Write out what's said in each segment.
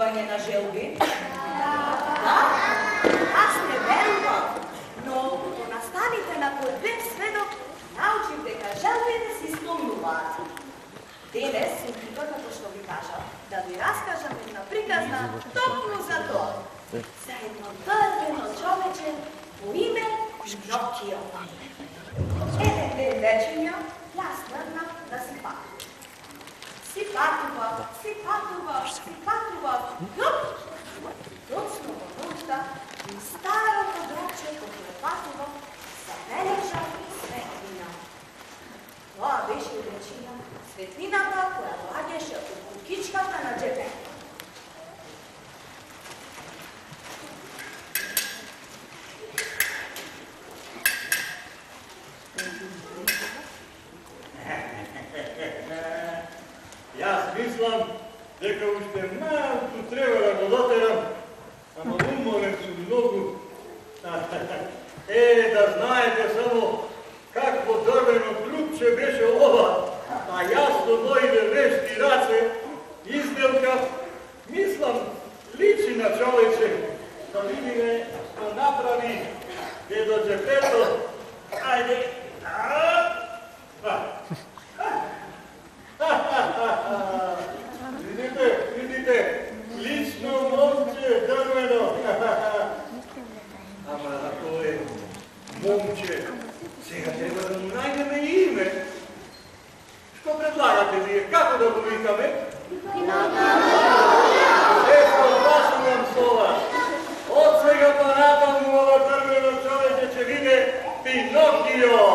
исполнување на желби? Да? Аз не верувам, но ако настаните на подвиг сведок, научив дека желбите се исполнуваат. Денес сум тука, како што ви кажам, да ви раскажам една приказна токму за тоа. За едно дрвено човече по име Пинокио. Еден ден вечерја јаснарна да си патува. Си патува, Точно во ноќта и старото дрвче кој патува забележа светлина. Тоа беше речина светлината која лагеше од кукичката на џебето. Јас мислам дека уште малку треба да го дотерам, ама уморен сум многу. Да знаете само какво дрвено трупче беше ова, а јас со моите вешти раце изделкав, мислам, личи на човече, да видиме што направи дедо Джепето. Ајде, Видите, лично момче, дрвено. Ама ако е момче, сега треба да му најдеме име. Што предлагате вие? Како да го викаме? Согласувам со вас. Од сега па натаму ова дрвено човече ќе биде Пинокио.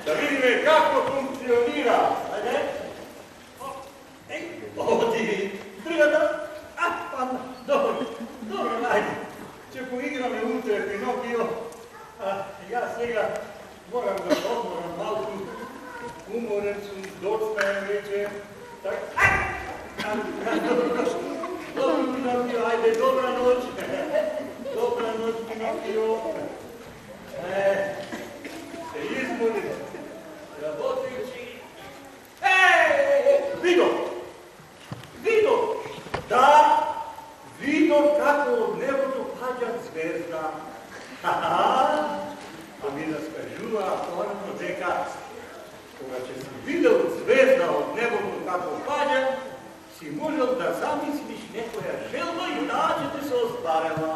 Да видиме како функционира. Ајде? Оди, другата? Добро, ајде. Ќе поиграме утре Пинокио. Јас сега морам да одморам малку. Уморен сум, доцнаем вече. Добро, Пинокио, ајде, добра ноќ. Добра ноќ, Пинокио. Се изморим. Работичи. Видов! Да, видов како од небото паѓа звезда. А ми раскажува порано дека кога ќе си видел звезда од небото како паѓа, си можел да замислиш некоја желба и таа ќе ти се остварела.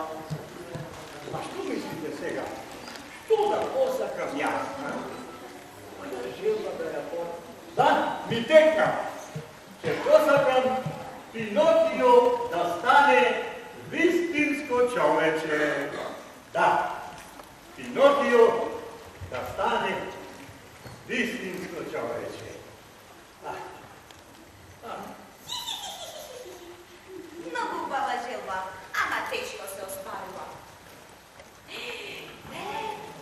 А што мислите сега? Што да посакам јас? Која желба да ја посакам? Да, ми текна. Ќе посакам Пинокио да стане вистинско човече. Да, Пинокио да стане вистинско човече. Многу убава желба, ама тешко се остварува.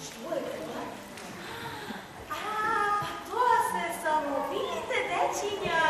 Што е тоа? Па тоа се само видите, дечиња.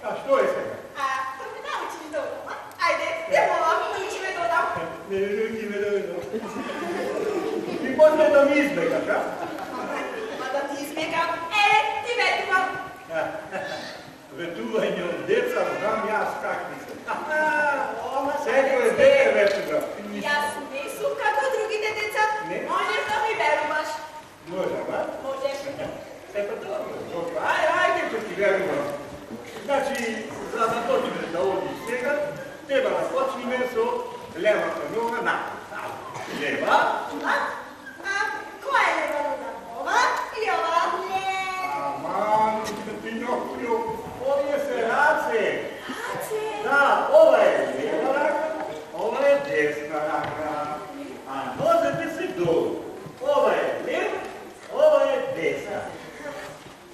A što je сега? To me naučiš dobro, a? Ajde, idemo ovako, ti me dodam. Ne, ti me dodam. I poslije da mi izbjegaš, a? Ma da ti izbjegam, ti vetuvam. Vetuvanje od djeca, znam ja skakni se. Seko je dete vetuga. Jasno nisu, kako drugi deteca, možeš da mi veruvaš. Može, ba? Možeš. Pa dobro. Ajde, ću ti veruvam. Znači, za da počneš da odiš svega, treba da počnime so leva noga na. Leva. Koja je leva noga? Ova ili ova? Aman, Pinokio, ovdje se race. Race? Da, ova je lijeva raka, ova je desna raka. A nozete se dolu. Ova je lijeva, ova je desna.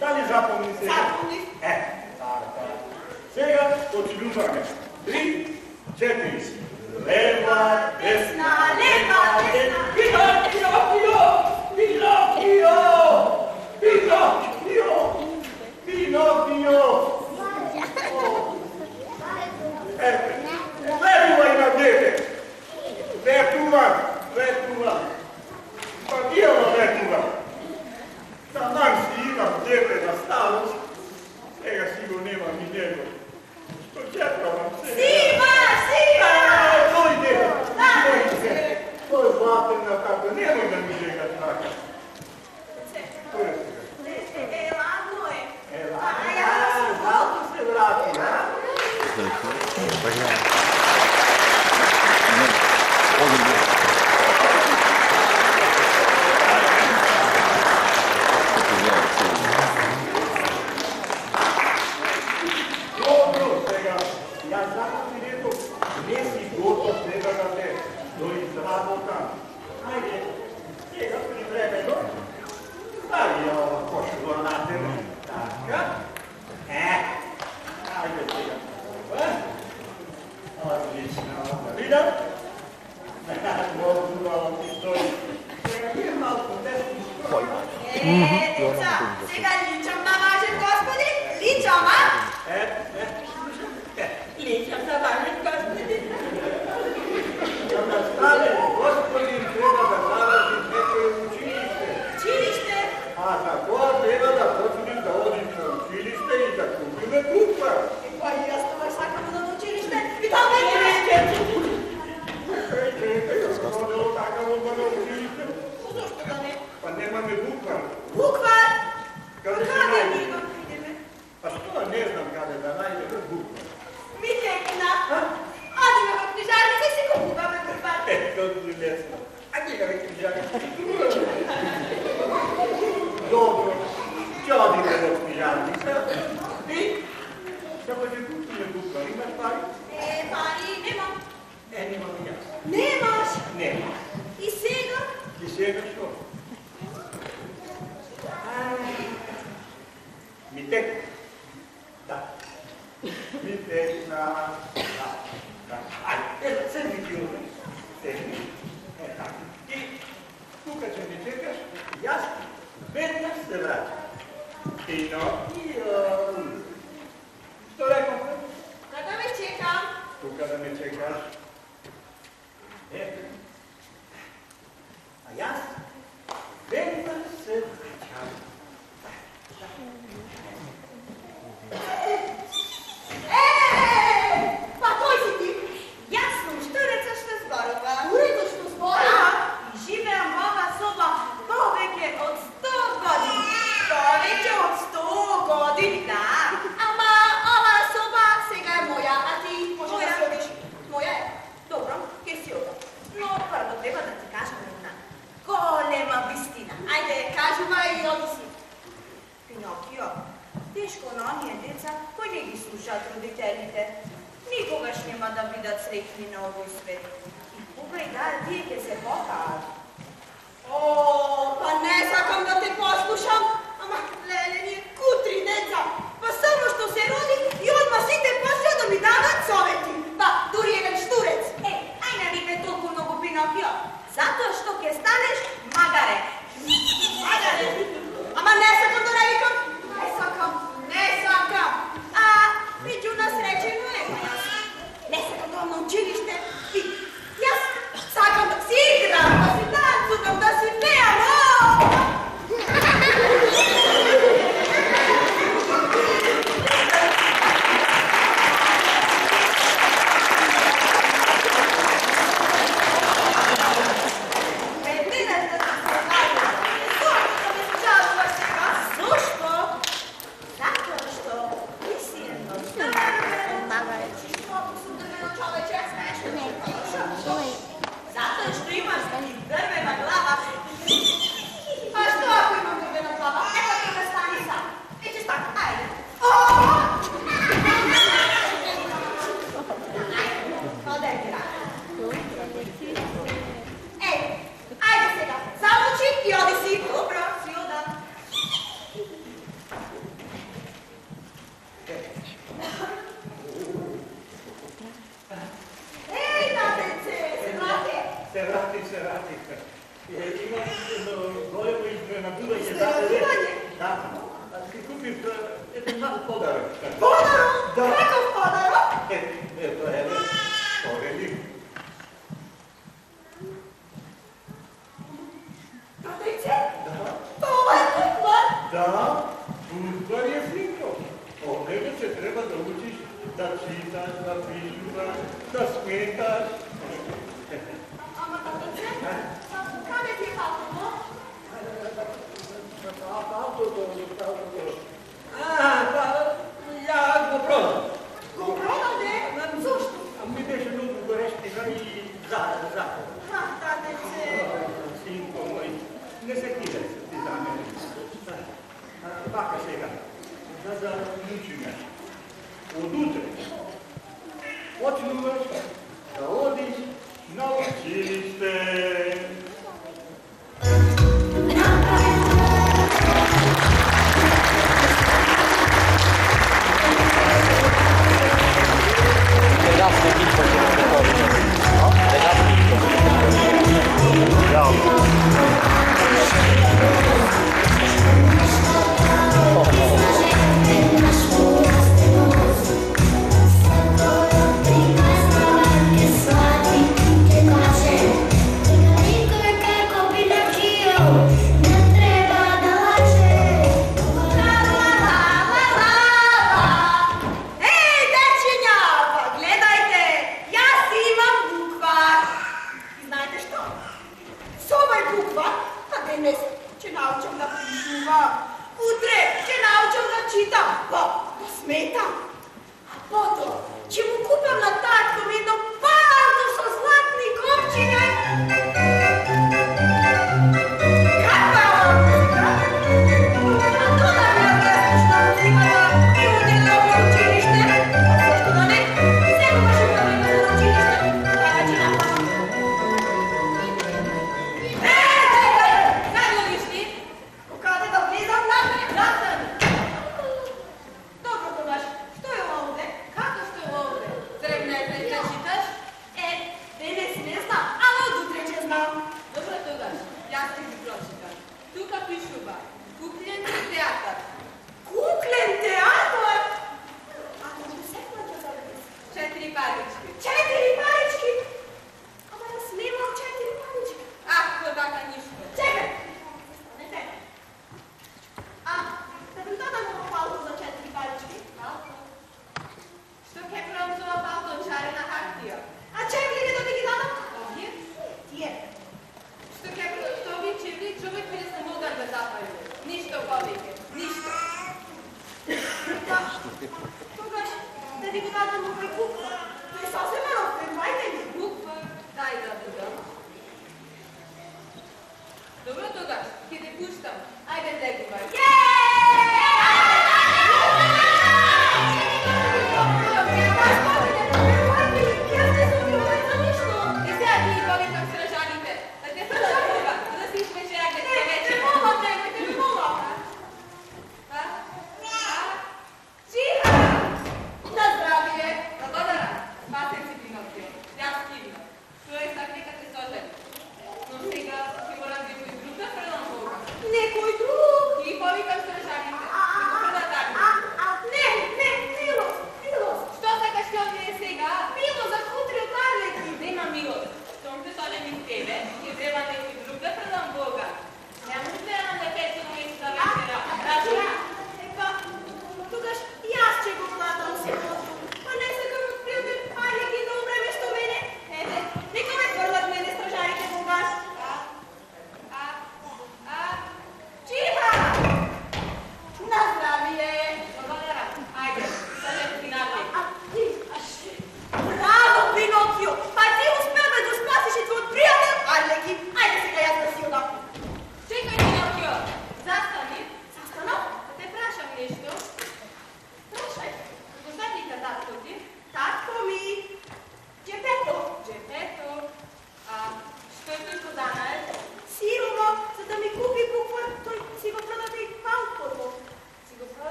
Da li zapomni se? Zapomni. Tako. Сега počnuvаме. 3, 4. Leva, desna, leva, desna. Pinokio! Pinokio! Pinokio! Pinokio! Vetuvaj na dete! Vetuvaj! Pa dijelo vetuvaj! Taman si imam dete na starost, njega sigurno nema ni njega. Što čekam se? Sima! Dojde! To je zlaterna tako, nemoj da mi žega traka. To je svega. Ladno je. Zato se vrati, a? Dobro, svega. Ja zato ti rekao, nesi gotov svega da te do izraboka. Ajde, svega privremeno. Stavi ova košula na tebe. Taka. Ajde svega. Odlično. Vidim? Mogu vam ti stoji. Svega nije malo desno što. Deca, сега ličam na vašem gospodin? Ličam, a? Ličam na vašem gospodin. Kada stane gospodin, treba da završi neko učilište. Učilište? A za to treba da počnem da odim na učilište i da kupime kupa. Pa i ja s tobой sakamo na učilište i da me neće. Čekaj, kako smo da otakamo na učilište? Zašto da ne? Pa nema me bukvar. Bukvar? Kada se Kada najde? njegov ideme? Pa što ne znam kada da najde bukvar. Mitekina. Odimo kod knjižarnice i si kupujeme bukvar. To ti ne znam. A njega mi knjižarnice. Dobro, će odite do knjižarnice. I? Kako će kupime bukvar? Imaš pari? Pari, nemam. Nemam i ja. Nemaš? Nema. I сега? I sjega što? Mi tek. Da. Mi tek na... Da. Ajde, sedmi ti ovdje. Sedmi. Tako. I tu kad će mi čekaš, ja vedno se vraćam. Pinokio. Što rekao? Kada me čekam? Tu kada me čekaš. A ja vedno se vraćam. Pa koji si ti? Ja sam Štureca što zborova. Štureca što zborova? I živem ova soba poveke od 100 godina. Poveke od 100 godina, da. Ama ova soba сега je moja, a ti možeš da se odiš. Moja je? Dobro, kje si ova? No, prvo treba da ti kažem jedna golema vistina. Ajde, kažuva i odi si. Pinokio, teško na onije deca koji ne gi slušat roditeljite. Nikogaš nema da vidat srećni na ovoj svetu. I pogledaj da dijete se pokaže. O, pa ne sakam da te poslušam. Ama, lele mi je kutri deca. Pa samo što se rodi i odmah si te posao da mi dana coveti. Pa, duri jedan šturec. Aj ne vikne toliko mnogo Pinokio. Zato što ke staneš magare. Magare. Ama ne sakam da ne vikam. Ne sakam. A, da čitaš, da pišuvaš, da smetaš. Ama tatice, kade ti je palto? Ja go prodam. Go prodade? Zašto? Mi беше много горещина и захар. Tatice. Синко мой, не се кидай се ти за мене. Вака сега, да заключиме. От утре почнуваш да одиш на училище. Na zdravie.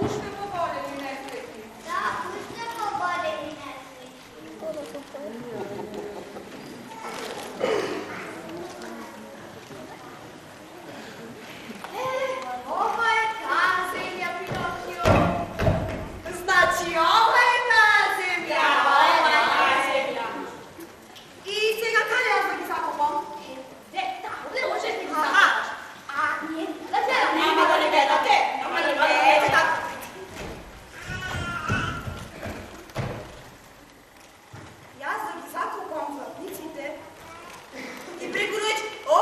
ušte poboleli nesretni. Da, ušte poboleli nesretni. Ovo je ta zemlja, Pinokio. Znači, ovo je ta zemlja. I сега kada ja zbog zakopom? Ovdje možete mi Aha. A nije da gledam. Nema da ne gledate. Nema da ne gledate. Tako. Ja zbog zakopom zapnicite. I preko noć, o,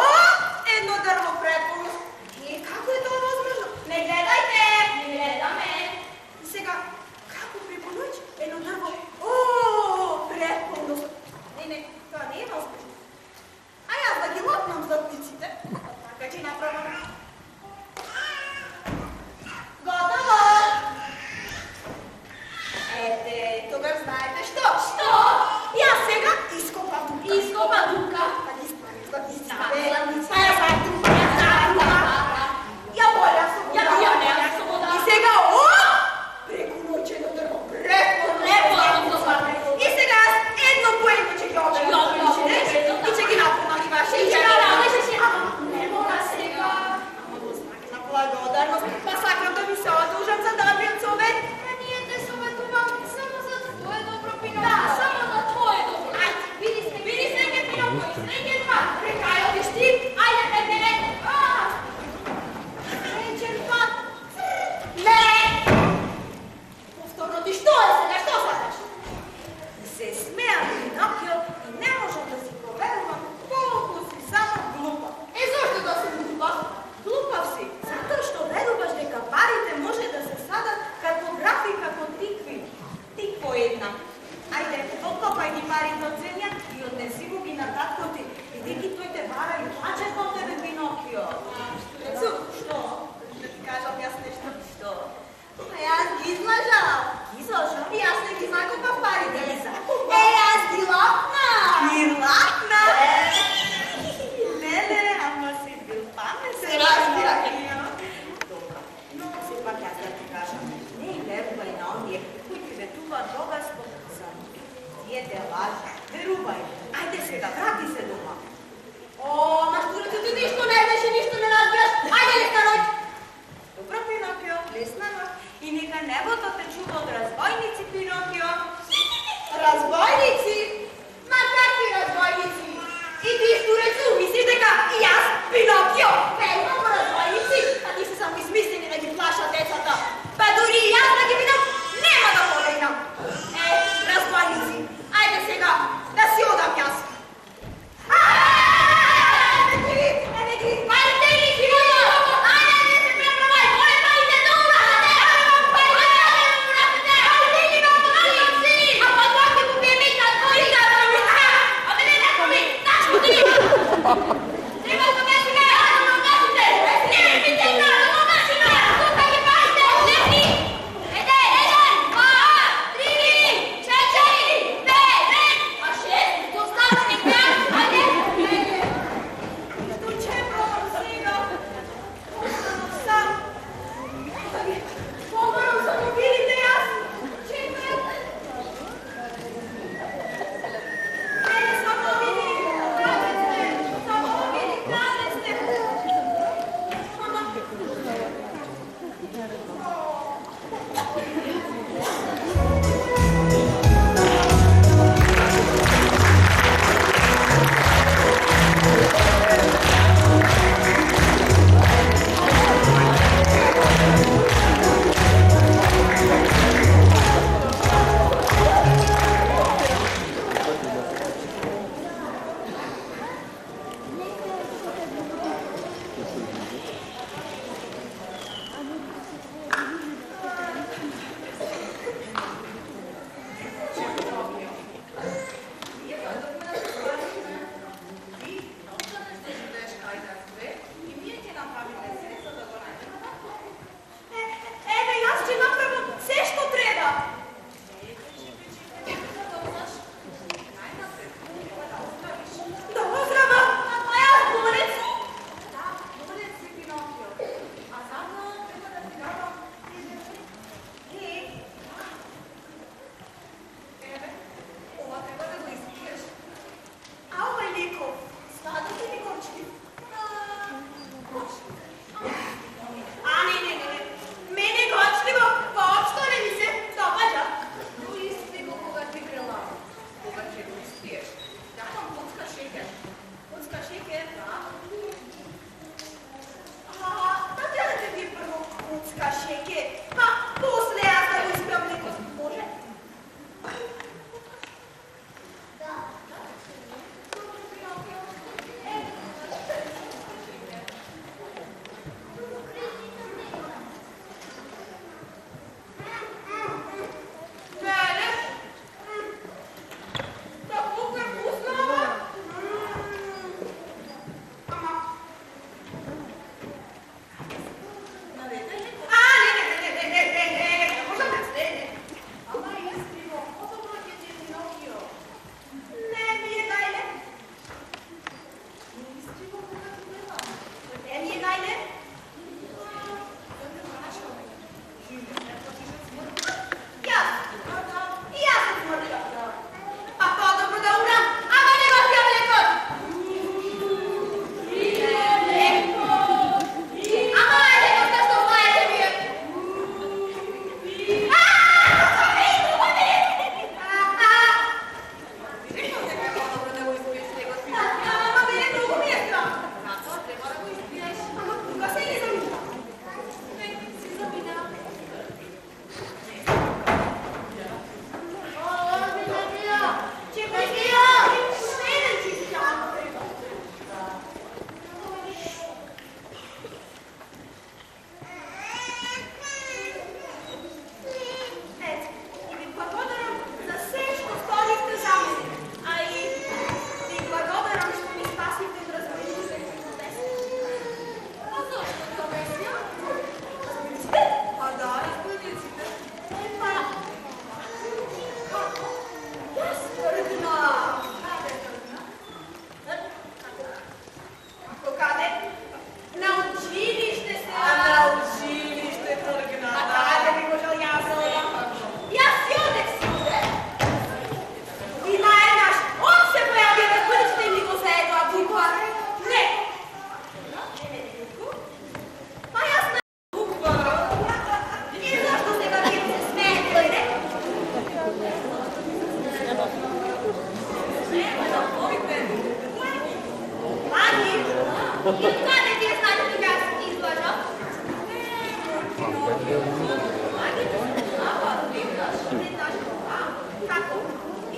jedno drvo prepuno. I kako je to возможно? Ne gledajte. Не гледаме. I сега, kako preko noć, jedno drvo, o, prepuno. Ne, to nije возможно. A ja da ги лопнам запниците. Така че направо. Готово! Ете, тогава знаете що? Що? Я сега изкопам тука. Изкопа тука. Я боля свобода. Я боля свобода. И сега, о! Преко ноќе на дрво. И сега аз едно по едно ќе ги оберам. И ќе ги напомам и ваше. И ќе ги напомам. Не мора сега. На благодарност. Па сакам да ви се одължам за добриот совет. А ние те съветувам само за твое добро, Пинокио. Да, само за твое добро. Айде, види снеге, Пинокио, и снеге това. Прекай, одиш ти. Айде, не. Речен пат. Не! Повторно ти що е сега? Що сакаш? Се смея Пинокио и не можам да си поверувам колко си само глупа. Е, защо да се глупа? Глупав си, затоа што веруваш дека парите може да се садат како графи, како тикви. Тик по една. Ајде, откопај ги парите од земја и однеси го ги на татко ти. Бидејќи тој те бара и плаче по тебе, Пинокио. Што? Да ти кажам јас нешто? Што? А јас ги излажав. Ги излажав? И јас не ги закупав парите. Ги закупав? Јас ги лапна. Ги лапна? Не, ама си бил паметен. Се разбира, добро. Но сепак јас да ти кажам, не верувај на оние кои ти ветуваат богатство за тие те лажат. Верувај. Ајде сега, врати се дома. О, маштурата ти нищо не знаеш и нищо не разбираш. Айде, лесна ноќ. Добро, Пинокио, лесна ноќ. И нека небото те чува од разбойници, Пинокио. Разбойници? Ма какви разбойници? И ти, штурецу, мислиш дека и јас, Пинокио, Имамо разбойници. а ти се само измислени да ги плашат децата. Па дури и јас да ги видам, нема да погледнам. Разбойници, ајде сега, да си одам јас. Еве ги, Айде, ти, Пинокио. Айде, не се преправај. Моля, парите да урадите. Айде, ги на младици. А подлаки му бебита, твои да бебита. А мене не коми. Нашко ти. Треба да ме сега, да ме угасите. И откъде ти знаеш кога си излъжал? Kako?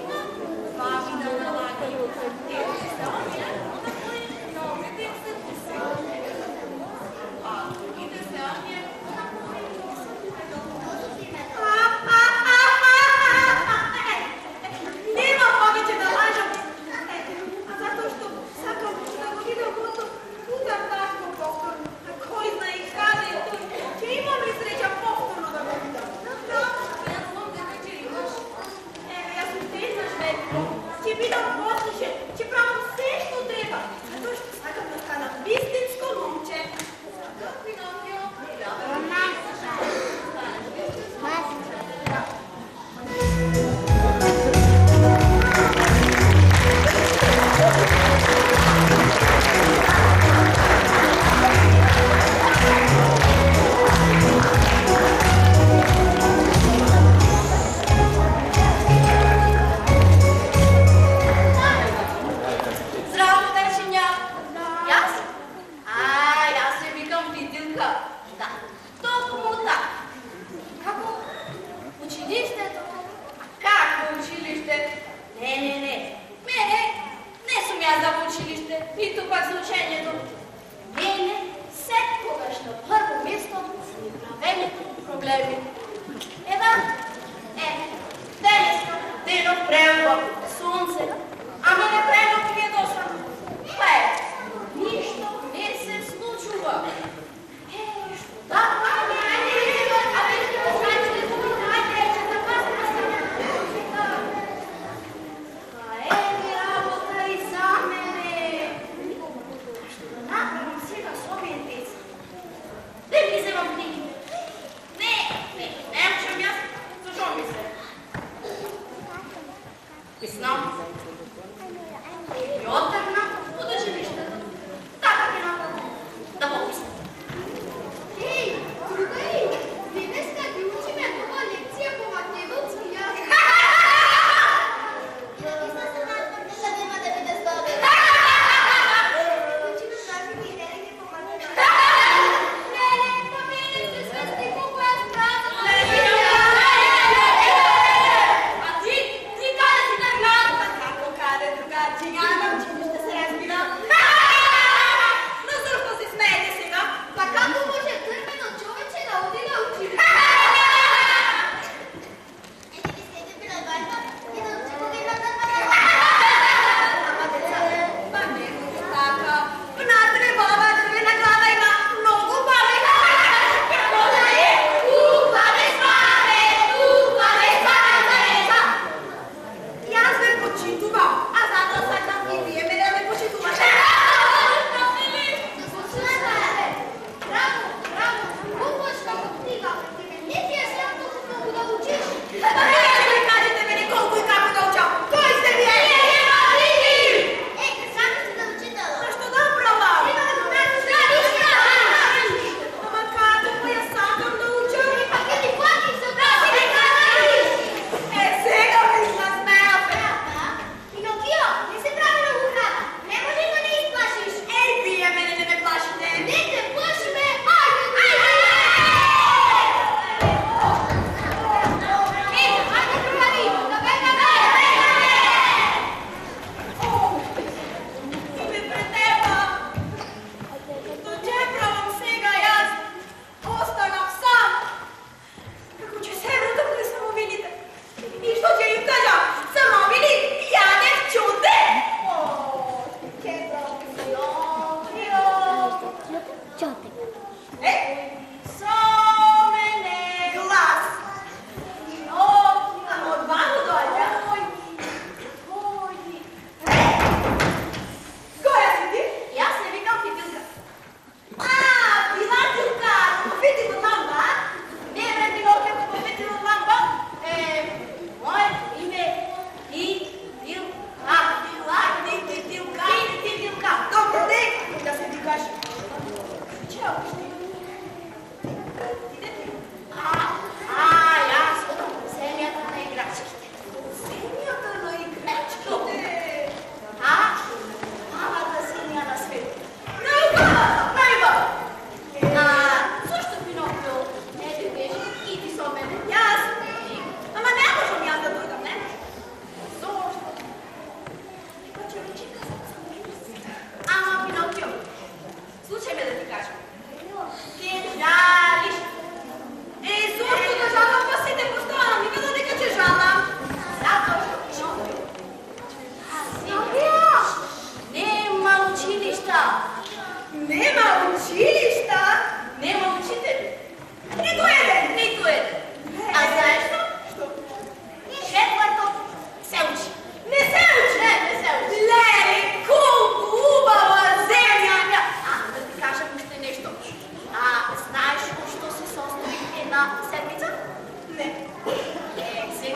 Ima važi da nalagi u tijelu se ovdje, onda koji noge ti se a drugite se ovdje, onda koji nema moguće da lažem, a zato što sakam da go vidio gotovo puta tako povtorno, a koji zna i kada i to, će ima mi sreća povtorno da go vidim. Će biti posluše, će pravo sve što treba, zato što sakam da stana istinsko momče. Sakam Pinokio,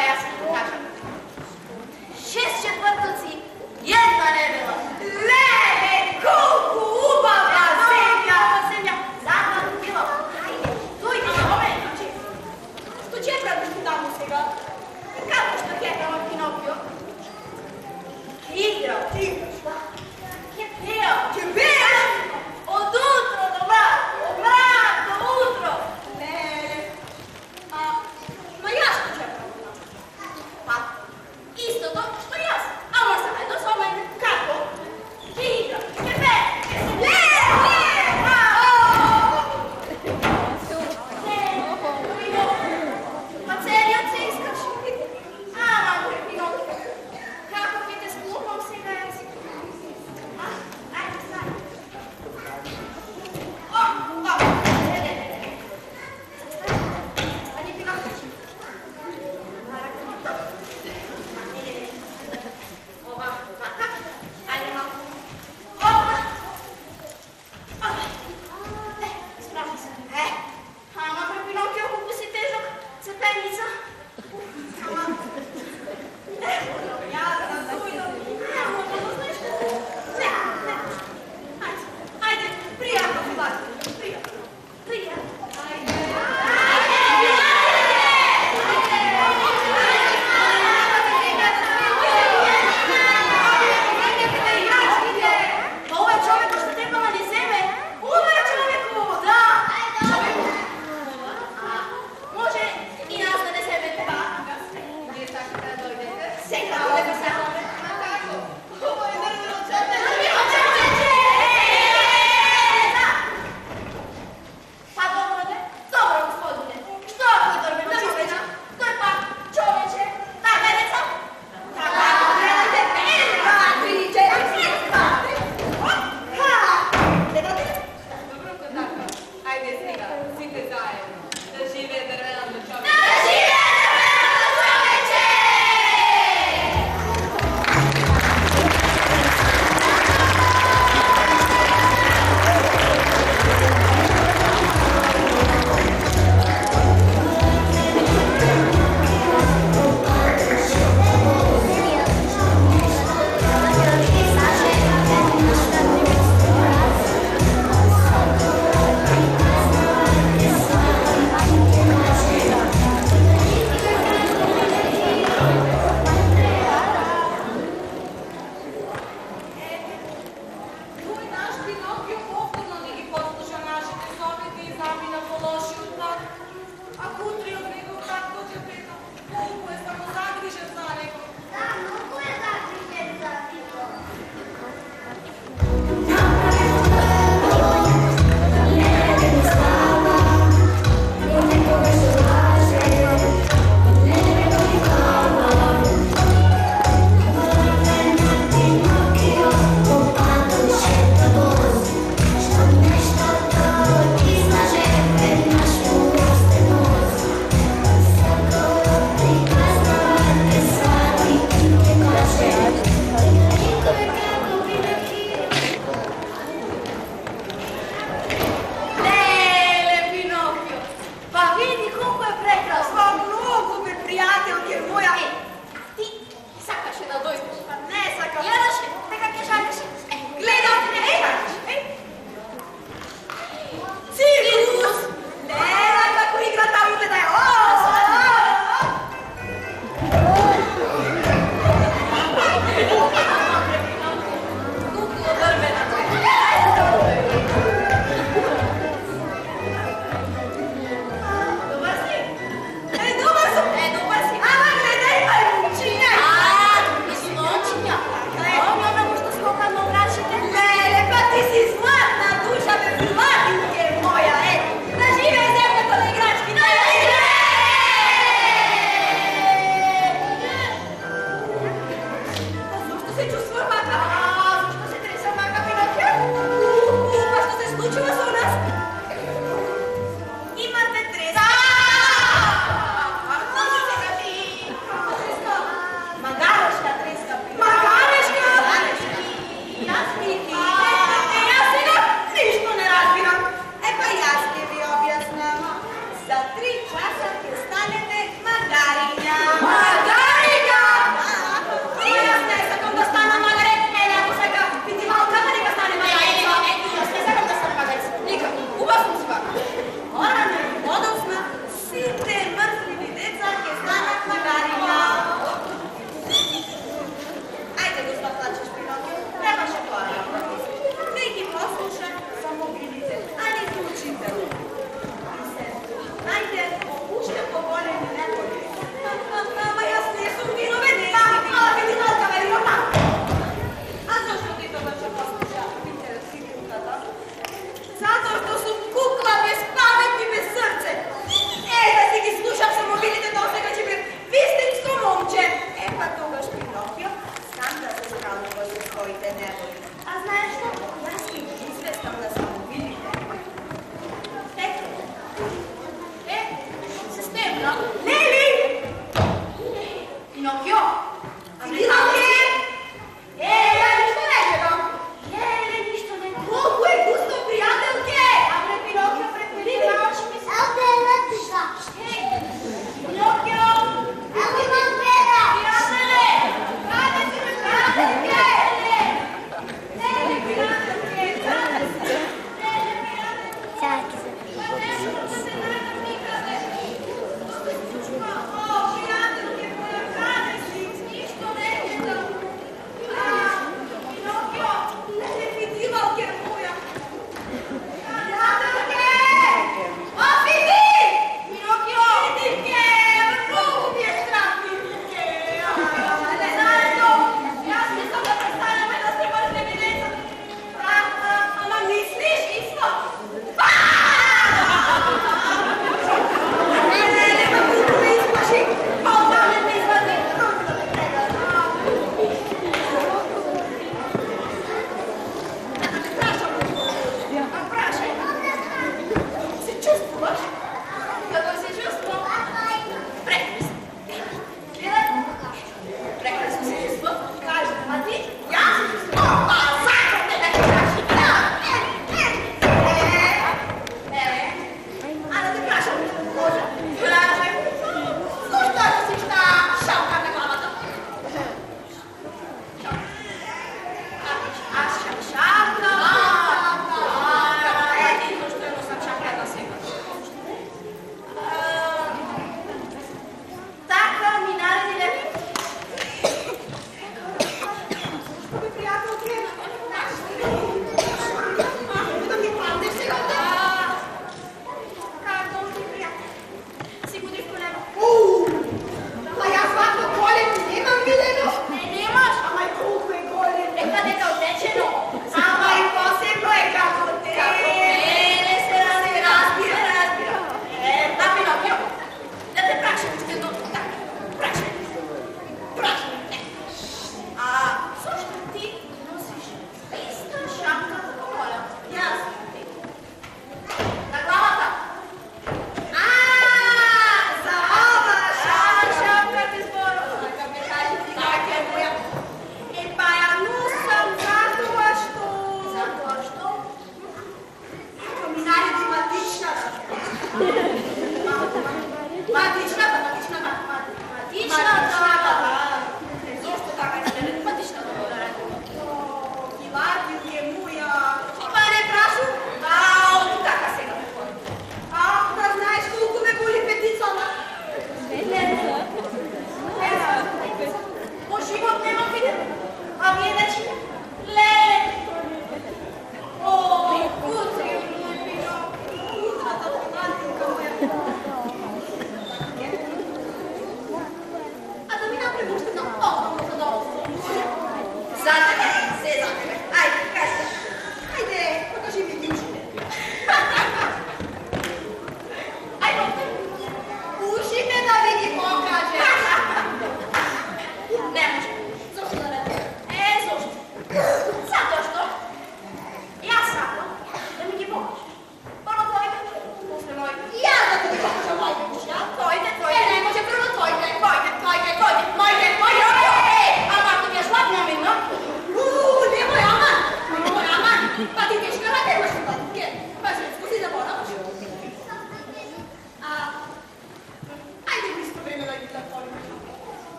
ja sam pokažem. 6 četvrtoci, jedna nebela. Lebe, koliko ubava zemlja! Zemlja, zahvalno bilo. Hajde, dojde na moment. Što će praviš tu tamo сега? Kako što kepama Pinokio? Igrao. Šta? Je peo. Će peš? Od utro do mrak, od mrak do utro. Ne. Ma ja što će praviš? Pa, isto to što ja sam. Amo zajedno s vama kako? Će igrao, će peo, će se Pa serio se iskači. Ama, Pinokio, kako ćete s klupom se gajati? Ajde, stani. Stani, Pinokio. Ovako. Ajde malo. Opa. Spravno se. Ama, pre Pinokio, kako si težak cepenica. Ja sam dojdo. Ajde, Prijatno ti vas. Prijatno. Pa ovaj čovjek što trebala ni sebe, ovaj čovjeku, da, čovjeku. A može i nas da ne sebe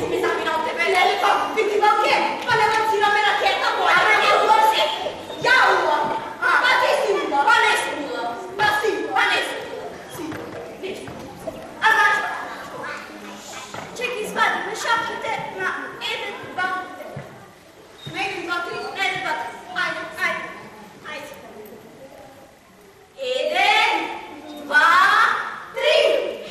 mi sa notte bella le compiti ma che? Ma le mancina me la chietta poi. Ma che così? Yaua! Ma che sulla? Ma nessuno. Ma sì, ma nessuno. Sì, nessuno. Allora, c'è chi sbaglia, mi sciacquete, ma è del batte. Meglio batte, è del batte. Ai. Ed è va tri.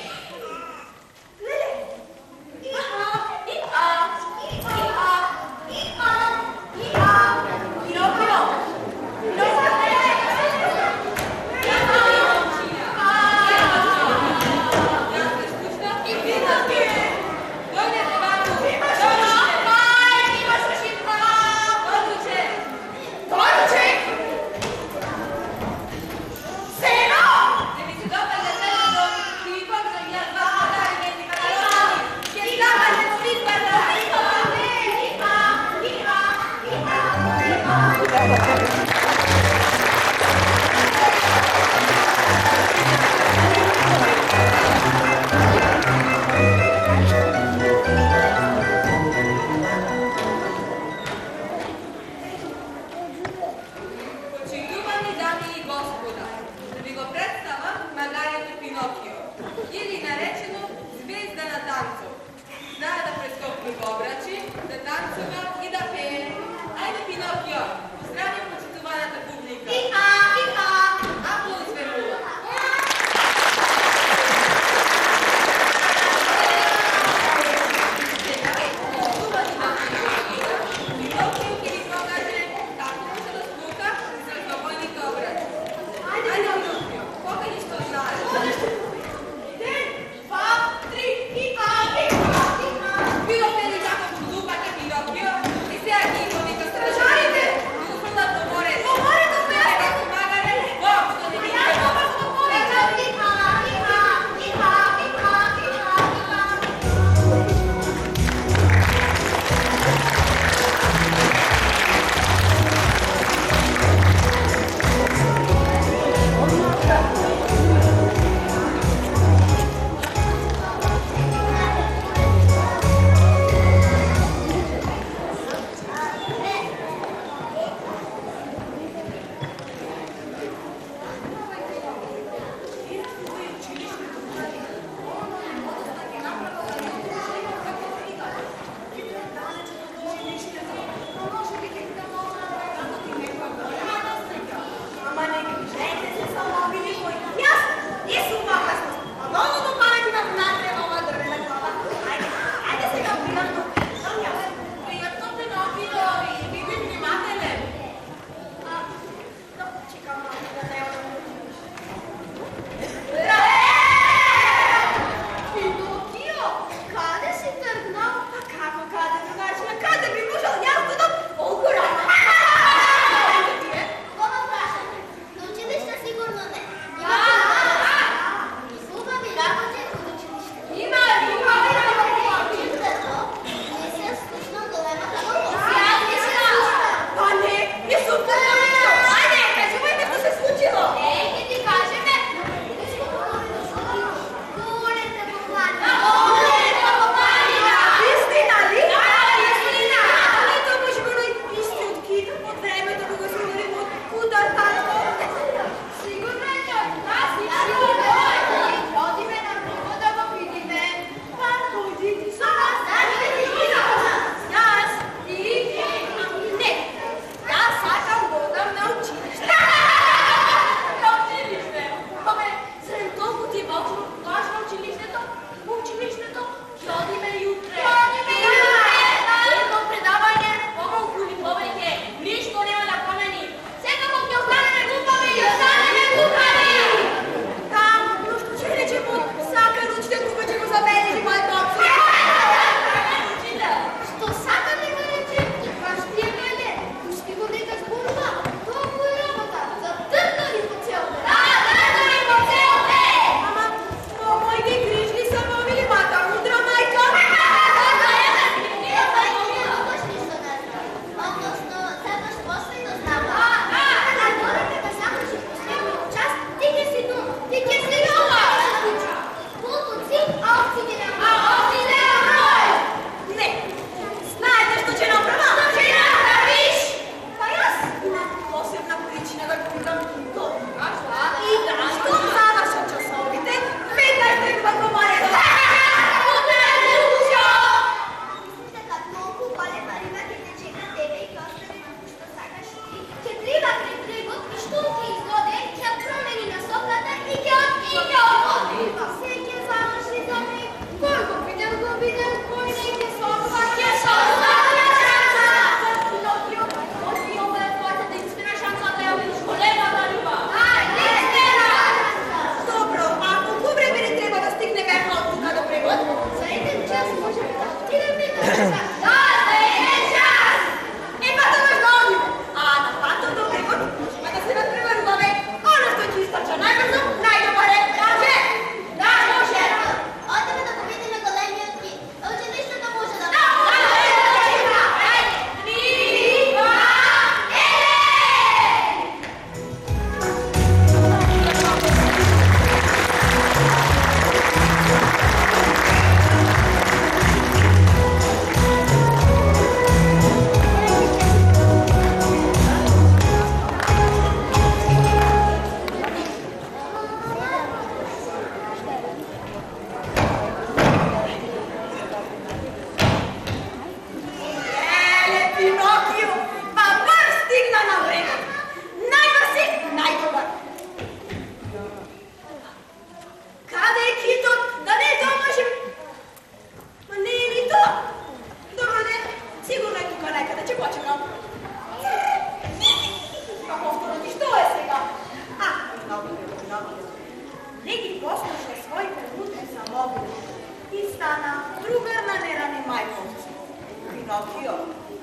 Pinokio,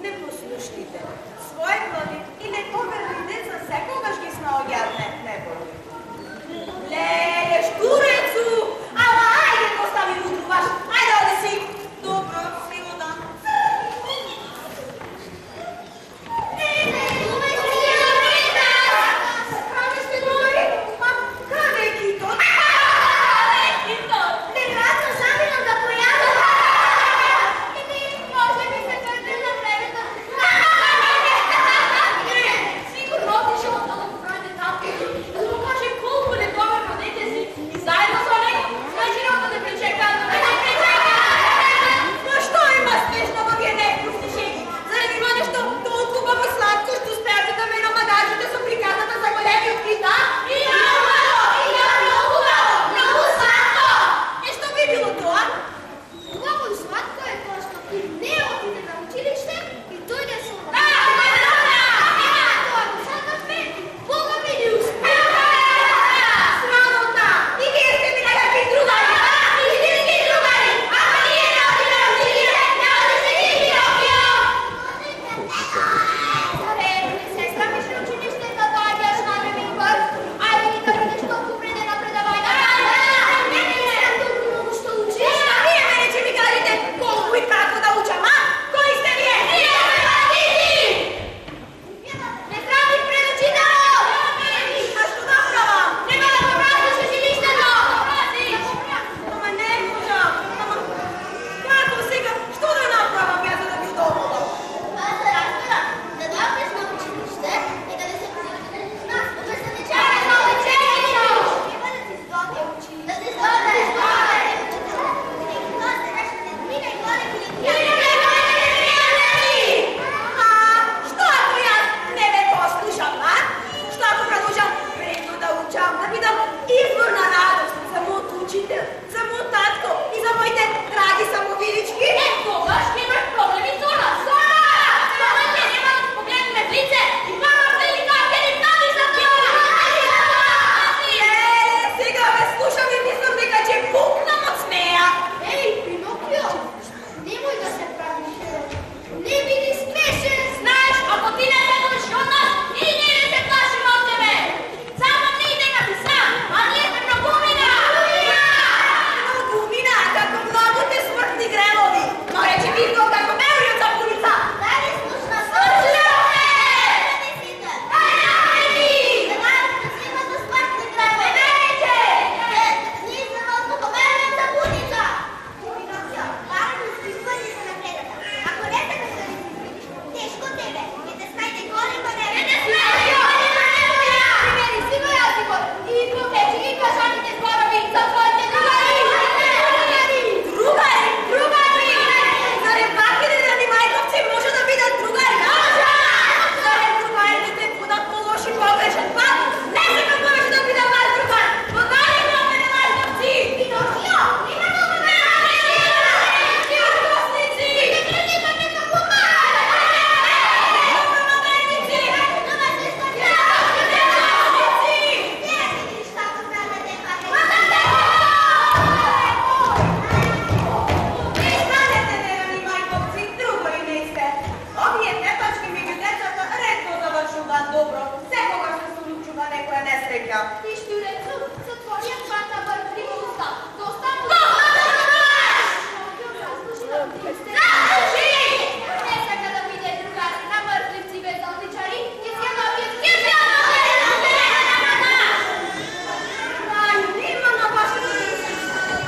непослушните, своеглави и неповерни деца секогаш ги снаоѓавне неболи. Леле, штуреcu! Ала, ајде, постави утруваш, ајде, оди си! Добро, сило дан. Каде сте дојдели? Ма, каде е китот? Китот? Не вратно заминам да појадам. Може би се твърде на времето. Сигурно отишъл да го прави татко, да му каже колко недобър родите си и заедно с него значи да те причека, да те причека. Но що има смешно във вие непрости шеги? Заради това нещо толкова сладко ще успеете да ме намагажите с приказата за големи открита? И много сладко! И що би било това? Много сладко е просто и не отиде на училище и дойде с ума. Бога ми не успева! Срамота! И вие сте ми някакви другари! Истински другари! Ако ние не отидем на училище, няма да се види Пинокио! Заре, не се срамиш на училище да дойдеш на Ремингър? Айде ни да видиш толкова преди на предавайна. Не съм толкова много ще учиш. Вие мене, че ми кажете колко и какво да учам, а? Кой сте вие? Ние сме бандити! Не срамиш пред учителя! А що направам? Нека да попразниш училището! Ама не можам. Ама kako сега? Що да направам я за да ви удобно? Аз да разбира, да дойдеш на училище и да не се позирате с нас, да се не чакаш на училището! Има да ти сдобе училище. Да ти сдобе! Що ако аз не ме послушам, а? Що ако продължам предно да учам, да видам извор на радост за моят учител, за моят татко и за моите драги самовидички? Тогаш имаш проблеми с нас! Спомнят ли, няма да погледнем в лице и двама велика перестани за това! Сега ме слушам и мислям дека че пукнам от смея. Ей, Пинокио, немoj да се правиш. Не биди смешен! Знаеш, ако ти не се плаши от нас, и ние не се плашим от тебе! Само не иде на писа, а ние сме многумина! Многумина, како много те смъртни гремови. Но рече видно како ме урият за полица. Дай ли слушна слушаме! Другари! Зарем баките да ни майковци може да бидат другари, а? Зарем другарите те подат по лоши погрешен път? Не се ме повече да бидам ваш другар! Подай ли ме на майковци? Пинокио, има много Станете нерани майковци, другари не сте. Овие тетачки меѓу децата ретко завршуваат добро. Секогаш се случува некоја несреќа. Ти штурецу, затворят двата бъртливо уста. Да остану... Слушай! Не сака да биде другар на мъртвици без отличари. Нема на вашето дете.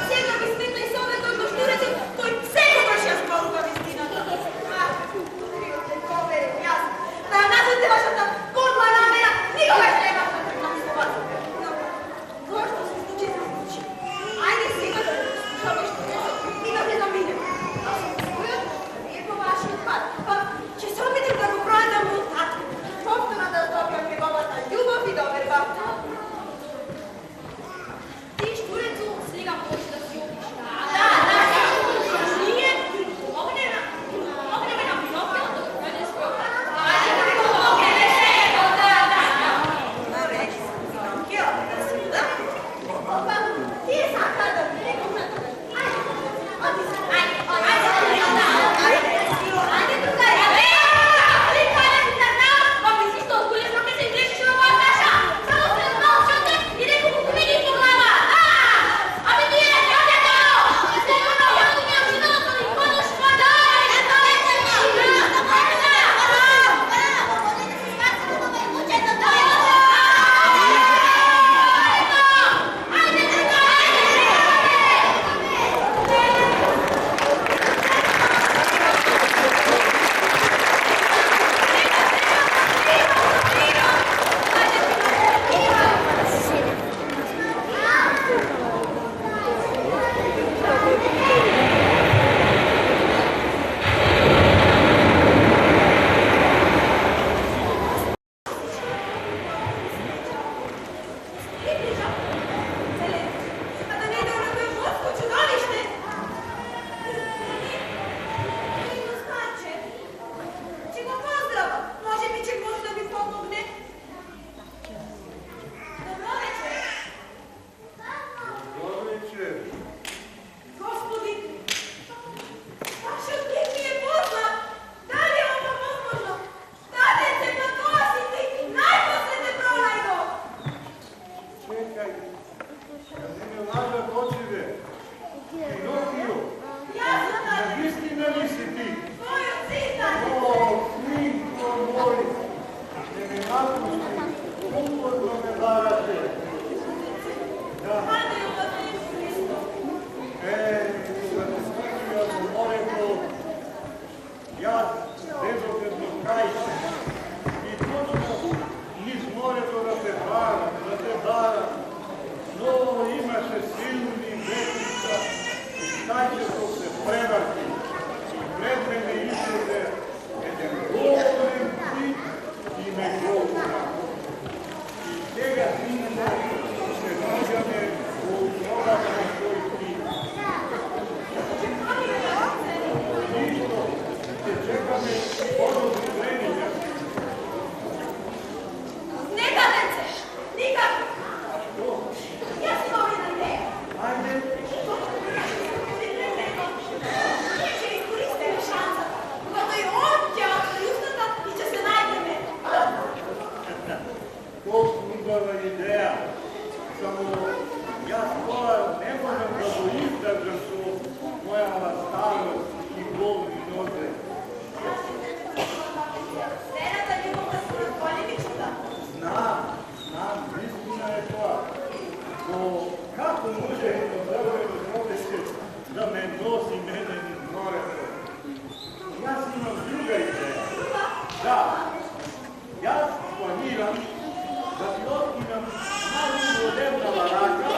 Сега ви сметна и совето до штурецу, тој секогаш ја зборува вистината. Ковере, јас. Да ја назвате вашата подла намера, никогаш нема да тргнам со вас. vas bezobrazno krajče. I točno niz morето да те бара, но имаше силни ветрица и стајчето се преврти. И пред мене излезе еден голем пит и ме голна. И сега синко се наѓаме во основата на тој пит. Ништо, ќе чекаме подозрение. Neka, dece! Nikak! А што? Jaz imam jedna ideja. Ајде, Ние ще изкористим шанса, когато и он ќе отвори устата и ќе се најдеме. колку убава идеја. Само јас тоа не можам да го издржам со мојава старост и болни нозе. Сцената љубовна според големичката. Знам, вистина е тоа. Но како може едно дрвено човече да ме носи мене низ морето? Јас имам друга идеја. Да, јас планирам да ти откинам најмодернава рака,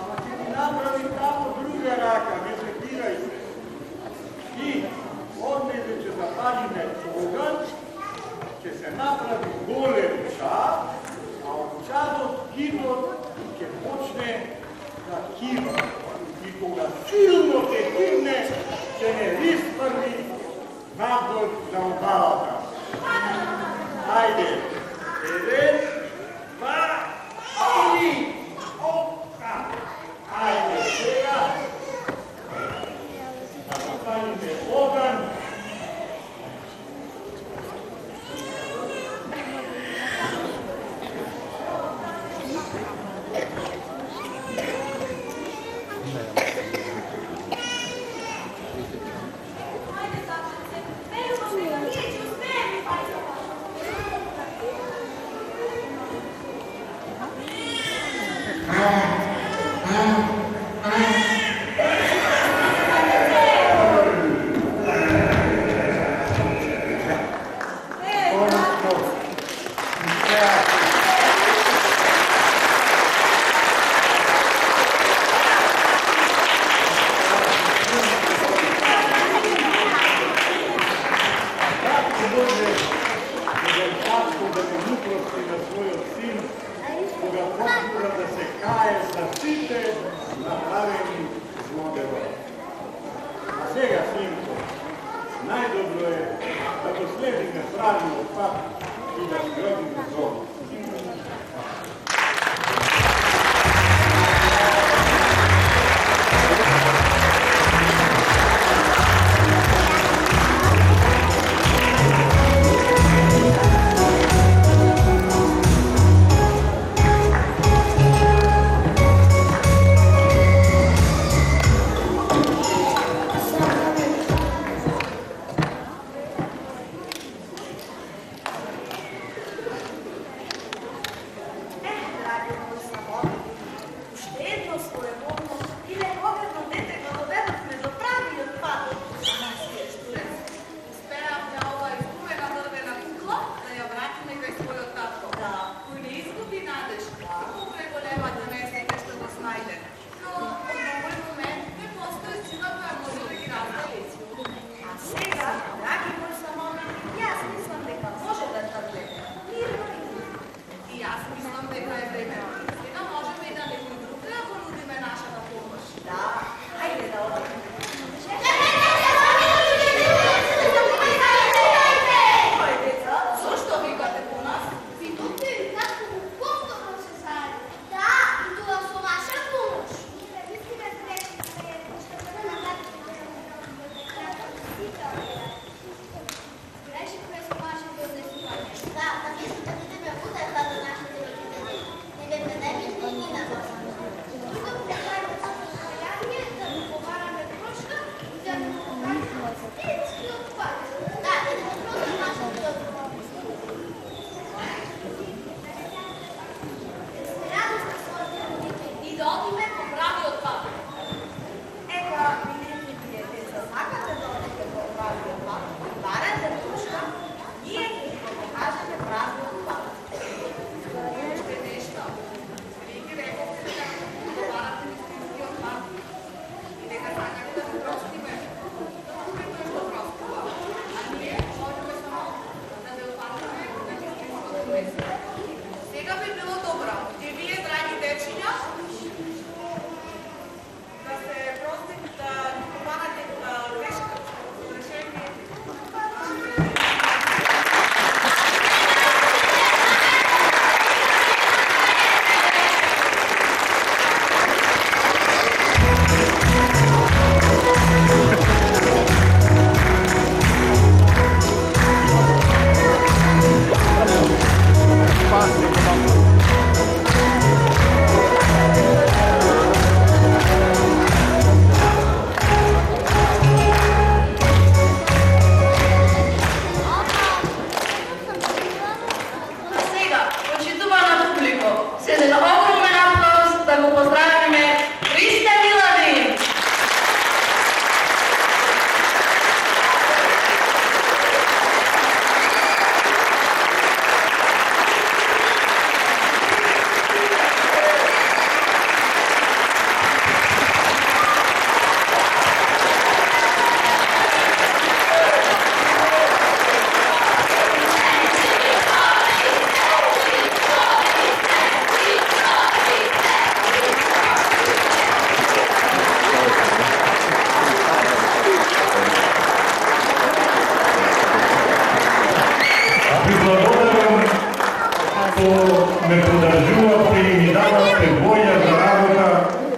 ама ќе ти направи тамо друга рака, не секирај се. И однеде ќе запалиме оган, ќе се направи голем чад, а од чадот китот ќе почне да кива. И кога силно ќе кивне, ќе не риспрви надвор за обалата. Ајде, еден, два, три, опа! Ајде, сега, да запалиме оган. Ajde, Sačance, verujmo se da nije će uspjeti, Pajza. Најдобро е да го следиме правилно пат и да сградиме дом. ме подржувавте и ми дававте воља за работа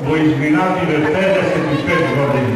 во изминативе 55 години.